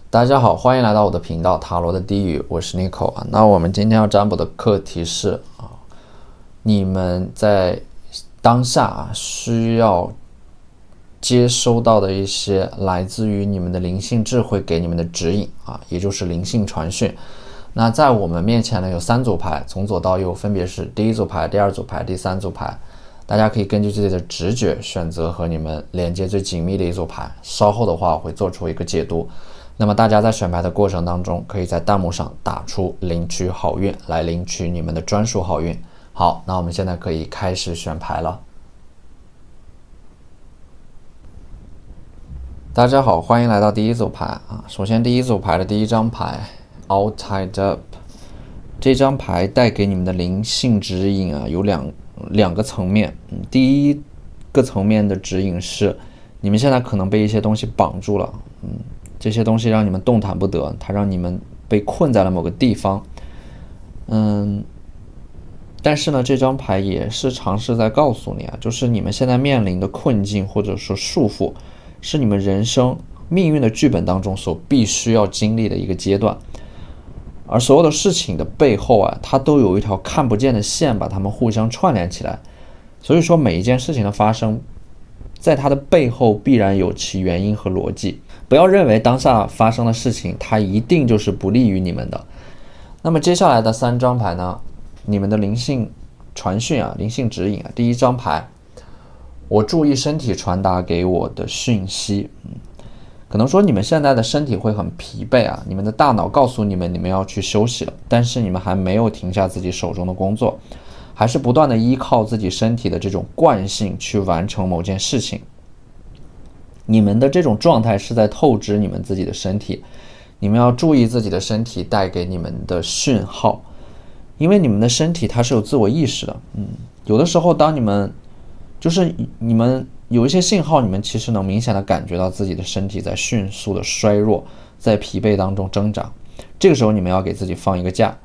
大家好，欢迎来到我的频道塔罗的低语，我是 Nico 啊。那我们今天要占卜的课题是你们在当下需要接收到的一些来自于你们的灵性智慧给你们的指引也就是灵性传讯。那在我们面前呢有3组牌，从左到右分别是第一组牌、第二组牌、第3组牌。大家可以根据自己的直觉选择和你们连接最紧密的一组牌。稍后的话我会做出一个解读。那么大家在选牌的过程当中，可以在弹幕上打出领取好运，来领取你们的专属好运。好，那我们现在可以开始选牌了。大家好，欢迎来到第一组牌首先第一组牌的第一张牌 All Tied Up， 这张牌带给你们的灵性指引有两个层面。第一个层面的指引是你们现在可能被一些东西绑住了，这些东西让你们动弹不得，它让你们被困在了某个地方。但是呢，这张牌也是尝试在告诉你就是你们现在面临的困境或者说束缚，是你们人生命运的剧本当中所必须要经历的一个阶段。而所有的事情的背后它都有一条看不见的线把它们互相串联起来。所以说每一件事情的发生，在它的背后必然有其原因和逻辑。不要认为当下发生的事情它一定就是不利于你们的。那么接下来的3张牌呢，你们的灵性传讯灵性指引第一张牌，我注意身体传达给我的讯息。可能说你们现在的身体会很疲惫你们的大脑告诉你们要去休息了，但是你们还没有停下自己手中的工作，还是不断的依靠自己身体的这种惯性去完成某件事情。你们的这种状态是在透支你们自己的身体，你们要注意自己的身体带给你们的讯号，因为你们的身体它是有自我意识的。有的时候当你们有一些信号，你们其实能明显的感觉到自己的身体在迅速的衰弱，在疲惫当中挣扎，这个时候你们要给自己放一个假。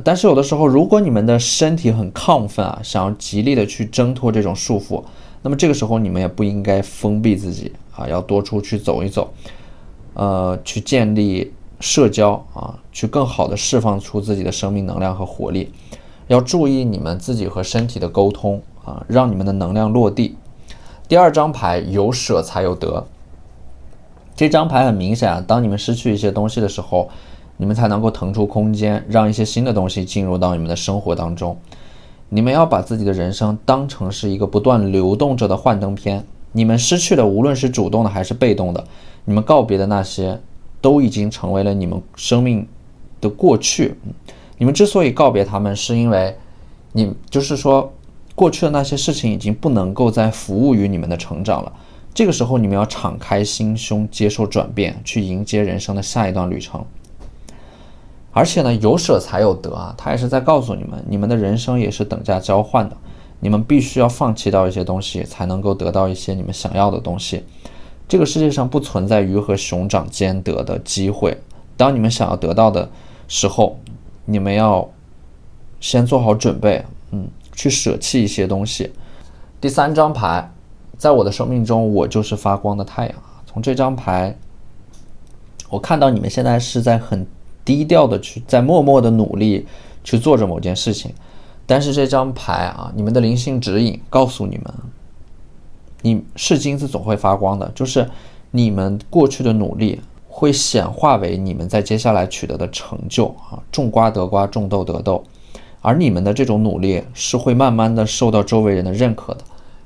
但是有的时候如果你们的身体很亢奋想要极力的去挣脱这种束缚，那么这个时候你们也不应该封闭自己要多出去走一走，去建立社交去更好的释放出自己的生命能量和活力。要注意你们自己和身体的沟通让你们的能量落地。第二张牌有舍才有得，这张牌很明显当你们失去一些东西的时候，你们才能够腾出空间，让一些新的东西进入到你们的生活当中。你们要把自己的人生当成是一个不断流动着的幻灯片，你们失去的无论是主动的还是被动的，你们告别的那些都已经成为了你们生命的过去。你们之所以告别他们，是因为过去的那些事情已经不能够再服务于你们的成长了。这个时候你们要敞开心胸，接受转变，去迎接人生的下一段旅程。而且呢，有舍才有得它也是在告诉你们，你们的人生也是等价交换的，你们必须要放弃到一些东西，才能够得到一些你们想要的东西。这个世界上不存在鱼和熊掌兼得的机会，当你们想要得到的时候，你们要先做好准备，去舍弃一些东西。第3张牌，在我的生命中我就是发光的太阳。从这张牌我看到你们现在是在很低调的在默默的努力去做着某件事情，但是这张牌你们的灵性指引告诉你们，你是金子总会发光的，就是你们过去的努力会显化为你们在接下来取得的成就种瓜得瓜，种豆得豆。而你们的这种努力是会慢慢的受到周围人的认可的。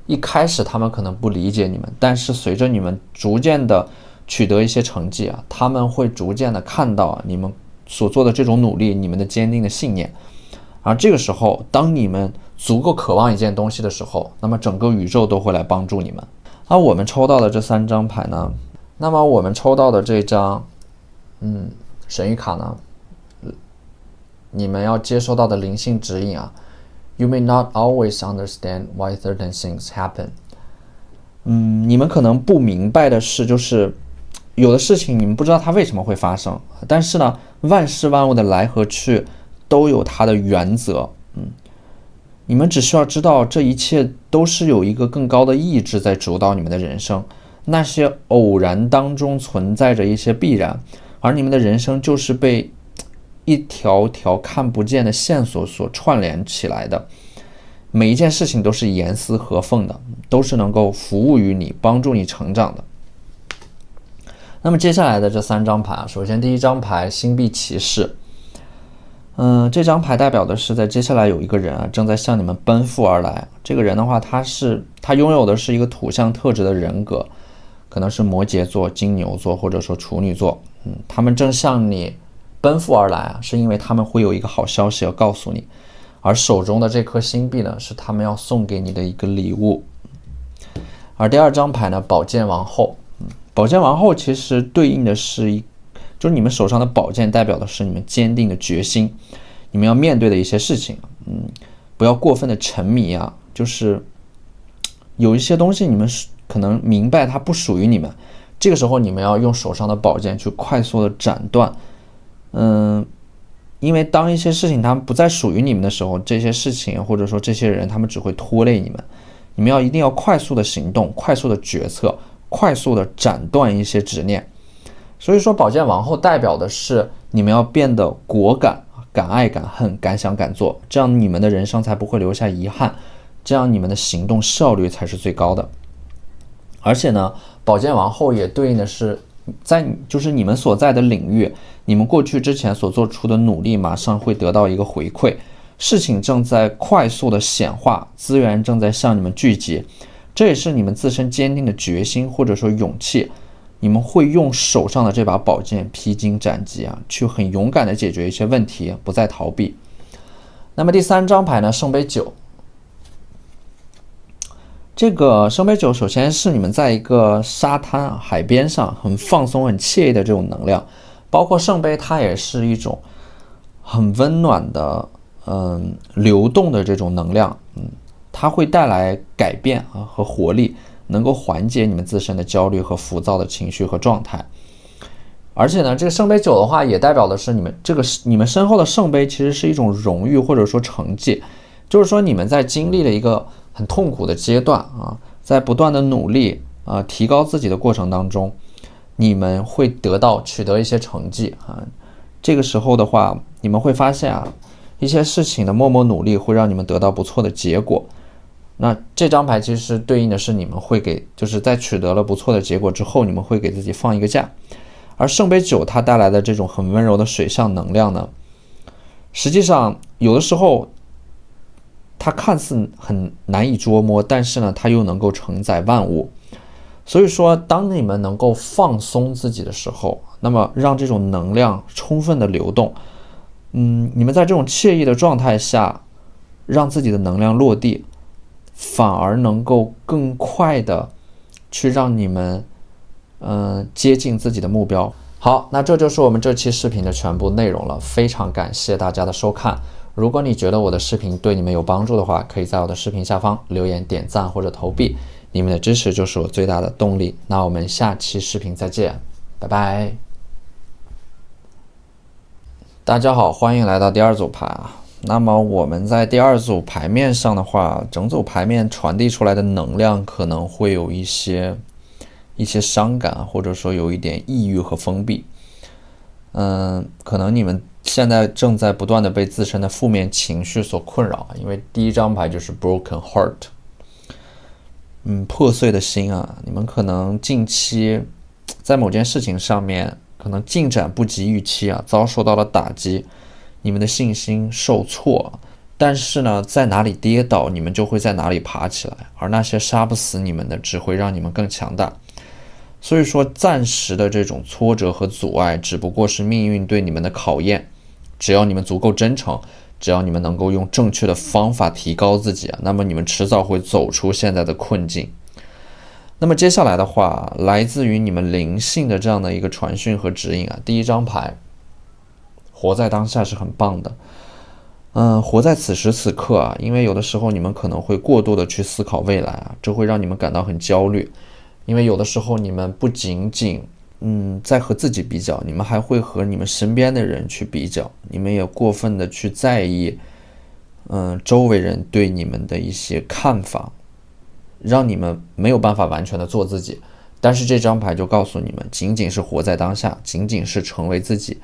一开始他们可能不理解你们，但是随着你们逐渐的取得一些成绩他们会逐渐的看到你们所做的这种努力，你们的坚定的信念。而这个时候当你们足够渴望一件东西的时候，那么整个宇宙都会来帮助你们。而我们抽到的这3张牌呢，那么我们抽到的这张神谕卡呢，你们要接收到的灵性指引You may not always understand why certain things happen。你们可能不明白的是，就是有的事情你们不知道它为什么会发生，但是呢，万事万物的来和去都有它的原则。你们只需要知道这一切都是有一个更高的意志在主导你们的人生。那些偶然当中存在着一些必然，而你们的人生就是被一条条看不见的线索所串联起来的，每一件事情都是严丝合缝的，都是能够服务于你，帮助你成长的。那么接下来的这3张牌，首先第一张牌星币骑士，这张牌代表的是在接下来有一个人正在向你们奔赴而来。这个人的话，他拥有的是一个土象特质的人格，可能是摩羯座、金牛座或者说处女座。他们正向你奔赴而来是因为他们会有一个好消息要告诉你，而手中的这颗星币呢，是他们要送给你的一个礼物。而第2张牌呢，宝剑王后。宝剑王后其实对应的是就是你们手上的宝剑代表的是你们坚定的决心，你们要面对的一些事情。不要过分的沉迷就是有一些东西你们可能明白它不属于你们，这个时候你们要用手上的宝剑去快速的斩断。因为当一些事情它们不再属于你们的时候，这些事情或者说这些人他们只会拖累你们。你们一定要快速的行动，快速的决策，快速的斩断一些执念。所以说宝剑王后代表的是你们要变得果敢，敢爱敢恨，敢想敢做，这样你们的人生才不会留下遗憾，这样你们的行动效率才是最高的。而且呢，宝剑王后也对应的是就是你们所在的领域，你们过去之前所做出的努力马上会得到一个回馈，事情正在快速的显化，资源正在向你们聚集，这也是你们自身坚定的决心或者说勇气。你们会用手上的这把宝剑披荆斩棘去很勇敢的解决一些问题，不再逃避。那么第3张牌呢，圣杯9。这个圣杯9首先是你们在一个沙滩海边上很放松很惬意的这种能量，包括圣杯它也是一种很温暖的流动的这种能量，它会带来改变和活力，能够缓解你们自身的焦虑和浮躁的情绪和状态。而且呢，这个圣杯9的话也代表的是你们身后的圣杯其实是一种荣誉或者说成绩，就是说你们在经历了一个很痛苦的阶段在不断的努力提高自己的过程当中，你们会取得一些成绩这个时候的话，你们会发现一些事情的默默努力会让你们得到不错的结果。那这张牌其实对应的是你们会就是在取得了不错的结果之后，你们会给自己放一个假。而圣杯9它带来的这种很温柔的水象能量呢，实际上有的时候它看似很难以捉摸，但是呢它又能够承载万物。所以说当你们能够放松自己的时候，那么让这种能量充分的流动，你们在这种惬意的状态下让自己的能量落地，反而能够更快的去让你们接近自己的目标。好，那这就是我们这期视频的全部内容了，非常感谢大家的收看。如果你觉得我的视频对你们有帮助的话，可以在我的视频下方留言点赞或者投币，你们的支持就是我最大的动力。那我们下期视频再见，拜拜。大家好，欢迎来到第2组牌那么我们在第2组牌面上的话，整组牌面传递出来的能量可能会有一些伤感，或者说有一点抑郁和封闭。可能你们现在正在不断的被自身的负面情绪所困扰，因为第1张牌就是 broken heart，破碎的心你们可能近期在某件事情上面可能进展不及预期遭受到了打击，你们的信心受挫，但是呢，在哪里跌倒，你们就会在哪里爬起来，而那些杀不死你们的，只会让你们更强大。所以说，暂时的这种挫折和阻碍，只不过是命运对你们的考验。只要你们足够真诚，只要你们能够用正确的方法提高自己那么你们迟早会走出现在的困境。那么接下来的话，来自于你们灵性的这样的一个传讯和指引第1张牌，活在当下是很棒的。活在此时此刻因为有的时候你们可能会过度的去思考未来这会让你们感到很焦虑。因为有的时候你们不仅仅在和自己比较，你们还会和你们身边的人去比较，你们也过分的去在意周围人对你们的一些看法，让你们没有办法完全的做自己。但是这张牌就告诉你们，仅仅是活在当下，仅仅是成为自己，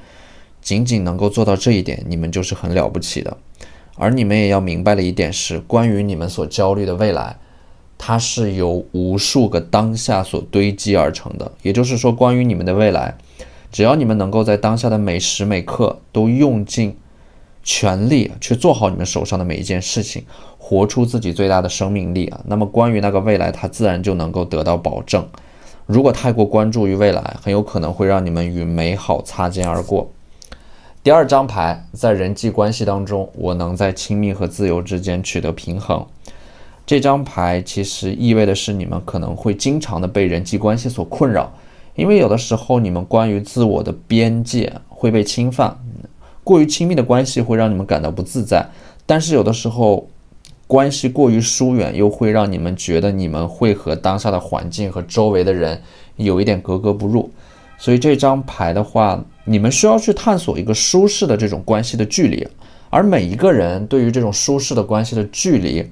仅仅能够做到这一点，你们就是很了不起的。而你们也要明白的一点是，关于你们所焦虑的未来，它是由无数个当下所堆积而成的。也就是说，关于你们的未来，只要你们能够在当下的每时每刻都用尽全力去做好你们手上的每一件事情，活出自己最大的生命力那么关于那个未来，它自然就能够得到保证。如果太过关注于未来，很有可能会让你们与美好擦肩而过。第二张牌，在人际关系当中，我能在亲密和自由之间取得平衡。这张牌其实意味的是，你们可能会经常的被人际关系所困扰，因为有的时候你们关于自我的边界会被侵犯，过于亲密的关系会让你们感到不自在，但是有的时候关系过于疏远又会让你们觉得你们会和当下的环境和周围的人有一点格格不入。所以这张牌的话，你们需要去探索一个舒适的这种关系的距离，而每一个人对于这种舒适的关系的距离，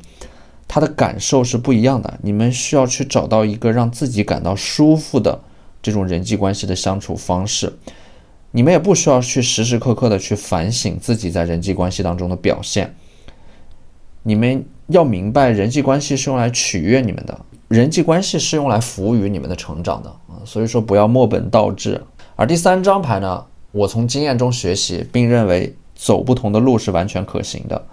他的感受是不一样的。你们需要去找到一个让自己感到舒服的这种人际关系的相处方式。你们也不需要去时时刻刻的去反省自己在人际关系当中的表现。你们要明白，人际关系是用来取悦你们的，人际关系是用来服务于你们的成长的，所以说不要墨本倒置。而第三张牌呢，我从经验中学习，并认为走不同的路是完全可行的。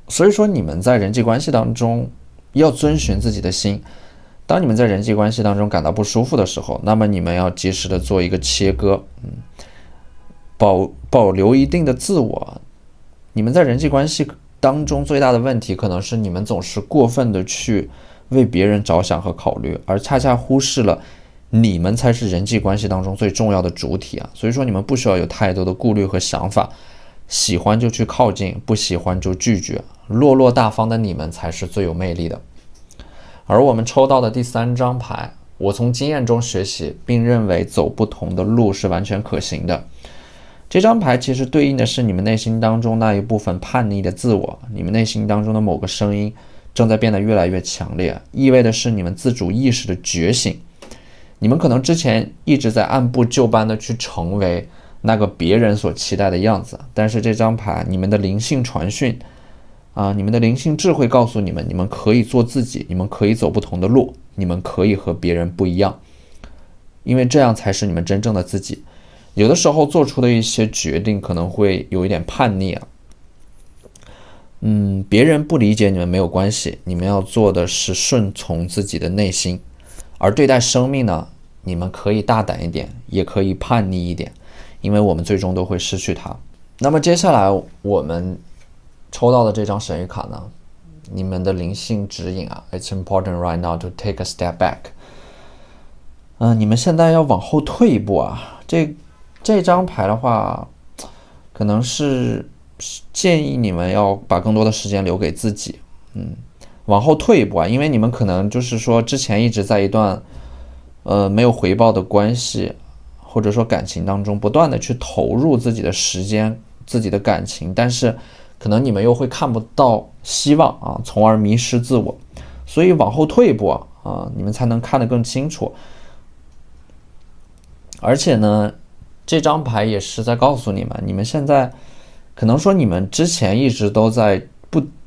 所以说你们在人际关系当中要遵循自己的心。当你们在人际关系当中感到不舒服的时候，那么你们要及时的做一个切割，保留一定的自我。你们在人际关系当中最大的问题可能是你们总是过分的去为别人着想和考虑，而恰恰忽视了你们才是人际关系当中最重要的主体所以说你们不需要有太多的顾虑和想法，喜欢就去靠近，不喜欢就拒绝，落落大方的你们才是最有魅力的。而我们抽到的第三张牌，我从经验中学习，并认为走不同的路是完全可行的。这张牌其实对应的是你们内心当中那一部分叛逆的自我，你们内心当中的某个声音正在变得越来越强烈，意味的是你们自主意识的觉醒。你们可能之前一直在按部就班的去成为那个别人所期待的样子，但是这张牌，你们的灵性传讯你们的灵性智慧告诉你们，你们可以做自己，你们可以走不同的路，你们可以和别人不一样，因为这样才是你们真正的自己。有的时候做出的一些决定可能会有一点叛逆别人不理解你们没有关系，你们要做的是顺从自己的内心。而对待生命呢，你们可以大胆一点，也可以叛逆一点，因为我们最终都会失去它。那么接下来我们抽到的这张神谕卡呢，你们的灵性指引It's important right now to take a step back。你们现在要往后退一步这张牌的话，可能是建议你们要把更多的时间留给自己，往后退一步因为你们可能就是说之前一直在一段没有回报的关系或者说感情当中不断的去投入自己的时间、自己的感情，但是可能你们又会看不到希望从而迷失自我，所以往后退一步你们才能看得更清楚。而且呢，这张牌也是在告诉你们，你们现在可能说你们之前一直都在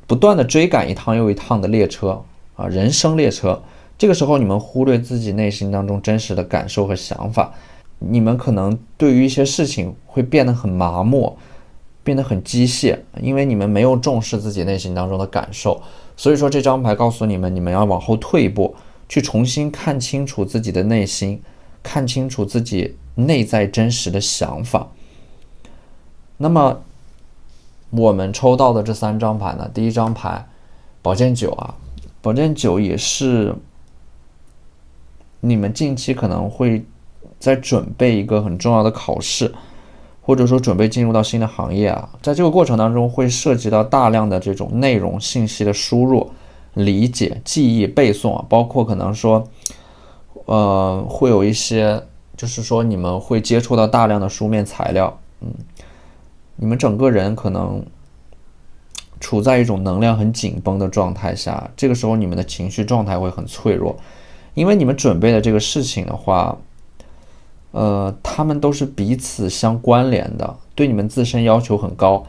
不断的追赶一趟又一趟的列车人生列车，这个时候你们忽略自己内心当中真实的感受和想法，你们可能对于一些事情会变得很麻木，变得很机械，因为你们没有重视自己内心当中的感受。所以说这张牌告诉你们，你们要往后退一步，去重新看清楚自己的内心，看清楚自己内在真实的想法。那么我们抽到的这三张牌呢，第一张牌宝剑九宝剑九也是你们近期可能会在准备一个很重要的考试，或者说准备进入到新的行业在这个过程当中会涉及到大量的这种内容信息的输入、理解、记忆、背诵包括可能说会有一些就是说你们会接触到大量的书面材料，你们整个人可能处在一种能量很紧绷的状态下，这个时候你们的情绪状态会很脆弱，因为你们准备的这个事情的话，他们都是彼此相关联的，对你们自身要求很高，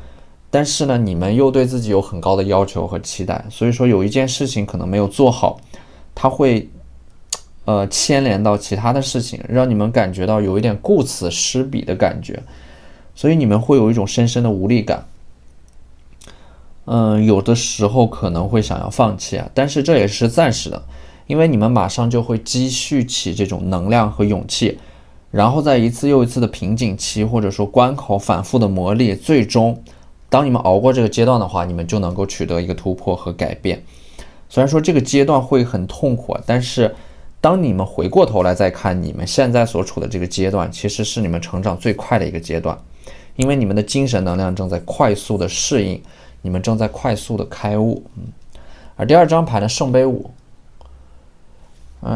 但是呢，你们又对自己有很高的要求和期待，所以说有一件事情可能没有做好，它会牵连到其他的事情，让你们感觉到有一点顾此失彼的感觉，所以你们会有一种深深的无力感。有的时候可能会想要放弃啊，但是这也是暂时的，因为你们马上就会积蓄起这种能量和勇气，然后在一次又一次的瓶颈期或者说关口反复的磨砺，最终当你们熬过这个阶段的话，你们就能够取得一个突破和改变。虽然说这个阶段会很痛苦，但是当你们回过头来再看你们现在所处的这个阶段，其实是你们成长最快的一个阶段，因为你们的精神能量正在快速的适应，你们正在快速的开悟。而第二张牌呢，圣杯五，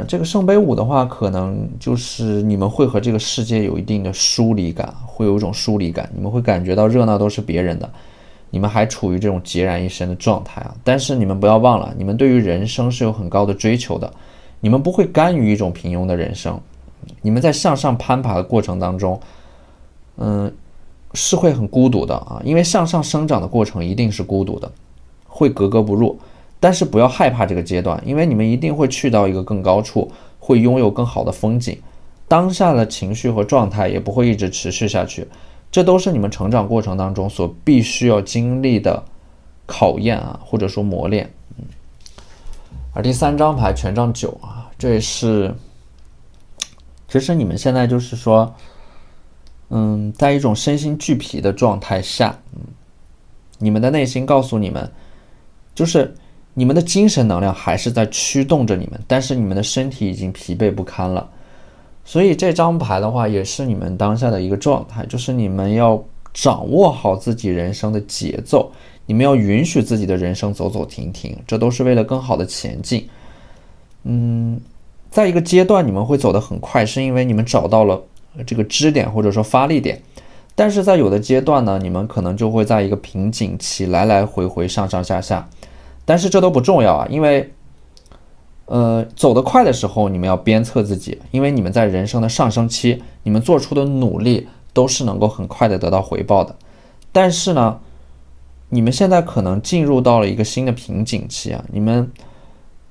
这个圣杯五的话，可能就是你们会和这个世界有一定的疏离感，会有一种疏离感，你们会感觉到热闹都是别人的，你们还处于这种孑然一身的状态啊。但是你们不要忘了，你们对于人生是有很高的追求的，你们不会甘于一种平庸的人生，你们在向上攀爬的过程当中，是会很孤独的啊，因为向上生长的过程一定是孤独的，会格格不入。但是不要害怕这个阶段，因为你们一定会去到一个更高处，会拥有更好的风景。当下的情绪和状态也不会一直持续下去，这都是你们成长过程当中所必须要经历的考验啊，或者说磨练。而第三张牌权杖九啊，这也是，其实你们现在就是说，在一种身心俱疲的状态下，你们的内心告诉你们，就是你们的精神能量还是在驱动着你们，但是你们的身体已经疲惫不堪了。所以这张牌的话，也是你们当下的一个状态，就是你们要掌握好自己人生的节奏，你们要允许自己的人生走走停停，这都是为了更好的前进。在一个阶段你们会走得很快，是因为你们找到了这个支点或者说发力点，但是在有的阶段呢，你们可能就会在一个瓶颈期来来回回上上下下，但是这都不重要啊，因为走得快的时候你们要鞭策自己，因为你们在人生的上升期，你们做出的努力都是能够很快的得到回报的。但是呢，你们现在可能进入到了一个新的瓶颈期啊，你们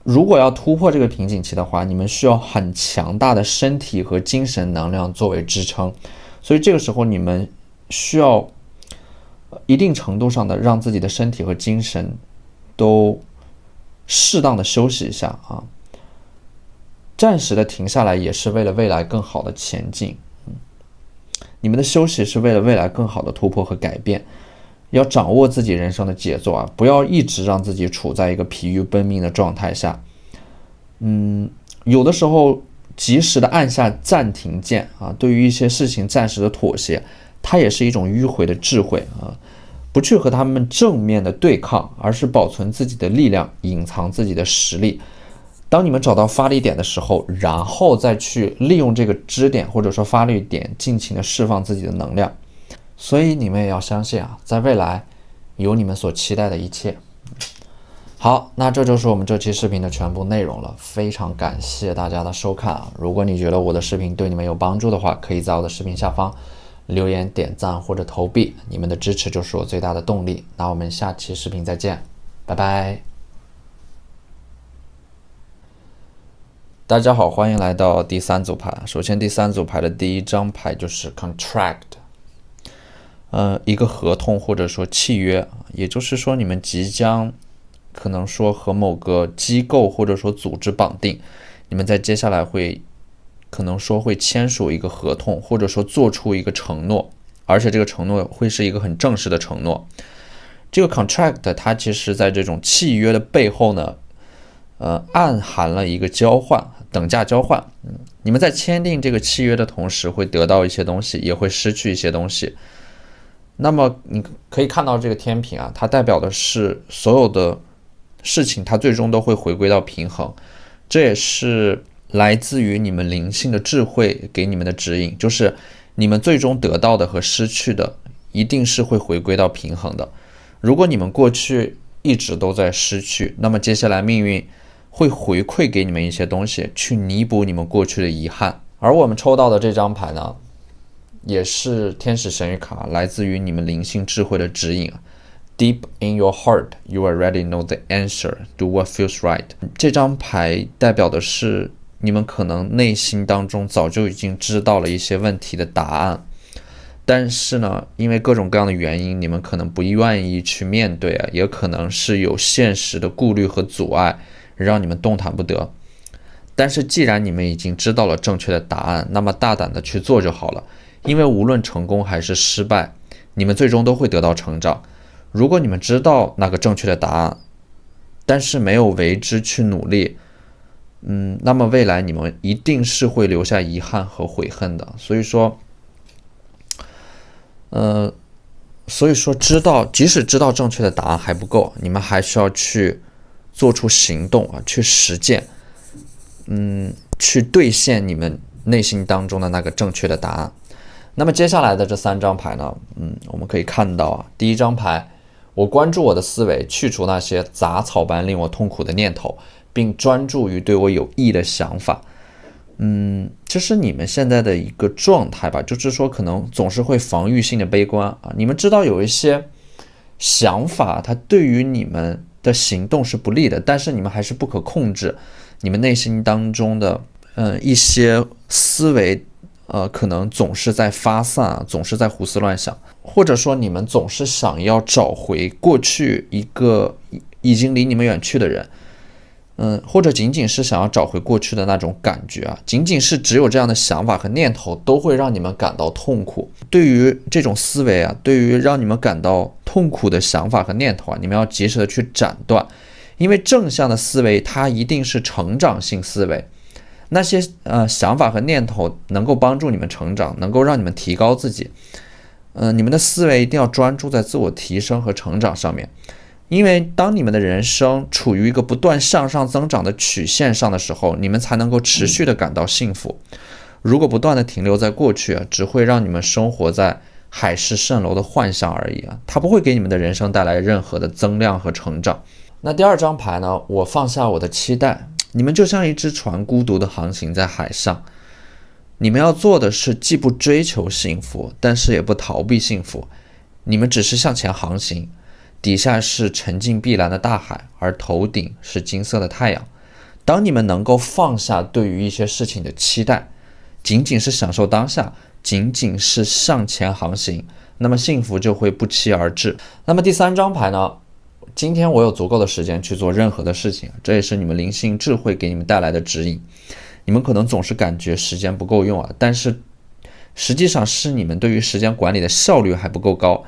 如果要突破这个瓶颈期的话，你们需要很强大的身体和精神能量作为支撑，所以这个时候你们需要一定程度上的让自己的身体和精神都适当的休息一下啊，暂时的停下来也是为了未来更好的前进。你们的休息是为了未来更好的突破和改变，要掌握自己人生的节奏啊，不要一直让自己处在一个疲于奔命的状态下。有的时候及时的按下暂停键啊，对于一些事情暂时的妥协，它也是一种迂回的智慧啊。不去和他们正面的对抗，而是保存自己的力量，隐藏自己的实力。当你们找到发力点的时候，然后再去利用这个支点或者说发力点，尽情的释放自己的能量。所以你们也要相信啊，在未来有你们所期待的一切。好，那这就是我们这期视频的全部内容了，非常感谢大家的收看啊！如果你觉得我的视频对你们有帮助的话，可以在我的视频下方留言、点赞或者投币，你们的支持就是我最大的动力。那我们下期视频再见，拜拜。大家好，欢迎来到第三组牌。首先，第三组牌的第一张牌就是 contract，一个合同或者说契约，也就是说你们即将可能说和某个机构或者说组织绑定，你们在接下来会可能说会签署一个合同，或者说做出一个承诺，而且这个承诺会是一个很正式的承诺。这个 contract 它其实在这种契约的背后呢，暗含了一个交换，等价交换。你们在签订这个契约的同时，会得到一些东西，也会失去一些东西。那么你可以看到这个天平啊，它代表的是所有的事情，它最终都会回归到平衡。这也是来自于你们灵性的智慧给你们的指引，就是你们最终得到的和失去的一定是会回归到平衡的。如果你们过去一直都在失去，那么接下来命运会回馈给你们一些东西，去弥补你们过去的遗憾。而我们抽到的这张牌呢，也是天使神谕卡，来自于你们灵性智慧的指引。Deep in your heart, you already know the answer. Do what feels right. 这张牌代表的是你们可能内心当中早就已经知道了一些问题的答案，但是呢，因为各种各样的原因，你们可能不愿意去面对啊，也可能是有现实的顾虑和阻碍，让你们动弹不得。但是既然你们已经知道了正确的答案，那么大胆的去做就好了，因为无论成功还是失败，你们最终都会得到成长。如果你们知道那个正确的答案，但是没有为之去努力，那么未来你们一定是会留下遗憾和悔恨的。所以说即使知道正确的答案还不够，你们还需要去做出行动啊，去实践，去兑现你们内心当中的那个正确的答案。那么接下来的这3张牌呢，我们可以看到啊，第一张牌，我关注我的思维，去除那些杂草般令我痛苦的念头，并专注于对我有益的想法。这是你们现在的一个状态吧，就是说可能总是会防御性的悲观啊。你们知道有一些想法，它对于你们的行动是不利的，但是你们还是不可控制你们内心当中的一些思维，可能总是在发散，总是在胡思乱想，或者说你们总是想要找回过去一个已经离你们远去的人。或者仅仅是想要找回过去的那种感觉啊，仅仅是只有这样的想法和念头都会让你们感到痛苦。对于这种思维啊，对于让你们感到痛苦的想法和念头啊，你们要及时的去斩断，因为正向的思维它一定是成长性思维，那些想法和念头能够帮助你们成长，能够让你们提高自己。你们的思维一定要专注在自我提升和成长上面。因为当你们的人生处于一个不断向上增长的曲线上的时候，你们才能够持续的感到幸福。如果不断的停留在过去，只会让你们生活在海市蜃楼的幻象而已啊，它不会给你们的人生带来任何的增量和成长。那第2张牌呢，我放下我的期待。你们就像一只船孤独的航行在海上，你们要做的是既不追求幸福，但是也不逃避幸福，你们只是向前航行。底下是沉静碧蓝的大海，而头顶是金色的太阳。当你们能够放下对于一些事情的期待，仅仅是享受当下，仅仅是向前航行，那么幸福就会不期而至。那么第3张牌呢，今天我有足够的时间去做任何的事情，这也是你们灵性智慧给你们带来的指引。你们可能总是感觉时间不够用啊，但是实际上是你们对于时间管理的效率还不够高。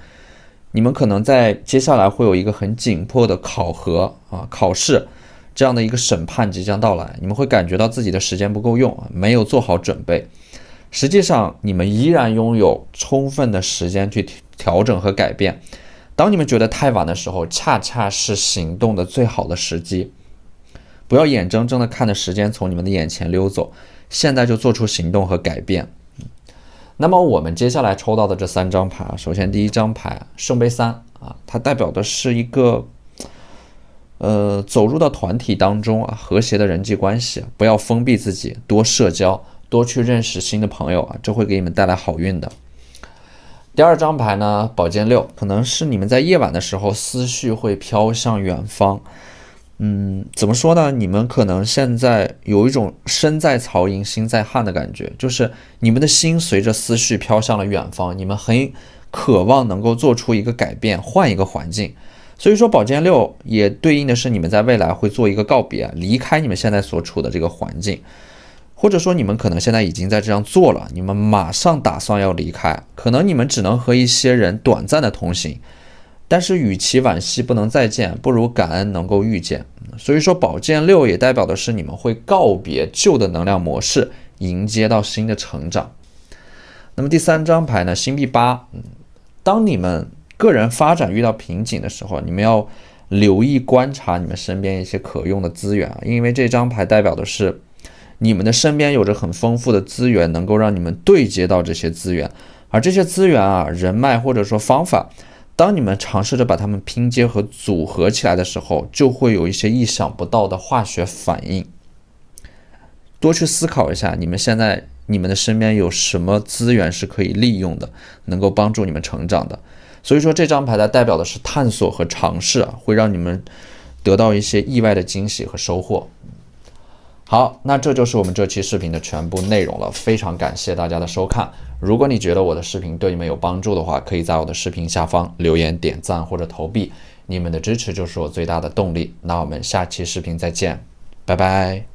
你们可能在接下来会有一个很紧迫的考试这样的一个审判即将到来，你们会感觉到自己的时间不够用，没有做好准备。实际上你们依然拥有充分的时间去调整和改变。当你们觉得太晚的时候，恰恰是行动的最好的时机。不要眼睁睁地看着时间从你们的眼前溜走，现在就做出行动和改变。那么我们接下来抽到的这3张牌，首先第1张牌圣杯3啊，它代表的是一个走入到团体当中啊，和谐的人际关系，不要封闭自己，多社交，多去认识新的朋友啊，这会给你们带来好运的。第2张牌呢，宝剑6，可能是你们在夜晚的时候思绪会飘向远方。怎么说呢？你们可能现在有一种身在曹营心在汉的感觉，就是你们的心随着思绪飘向了远方，你们很渴望能够做出一个改变，换一个环境。所以说宝剑6也对应的是你们在未来会做一个告别，离开你们现在所处的这个环境，或者说你们可能现在已经在这样做了，你们马上打算要离开，可能你们只能和一些人短暂的同行，但是与其惋惜不能再见，不如感恩能够遇见。所以说宝剑6也代表的是你们会告别旧的能量模式，迎接到新的成长。那么第3张牌呢，星币8，当你们个人发展遇到瓶颈的时候，你们要留意观察你们身边一些可用的资源，因为这张牌代表的是你们的身边有着很丰富的资源，能够让你们对接到这些资源，而这些资源啊，人脉或者说方法，当你们尝试着把它们拼接和组合起来的时候，就会有一些意想不到的化学反应。多去思考一下，你们的身边有什么资源是可以利用的，能够帮助你们成长的。所以说这张牌它代表的是探索和尝试，会让你们得到一些意外的惊喜和收获。好，那这就是我们这期视频的全部内容了，非常感谢大家的收看。如果你觉得我的视频对你们有帮助的话，可以在我的视频下方留言、点赞或者投币，你们的支持就是我最大的动力。那我们下期视频再见，拜拜。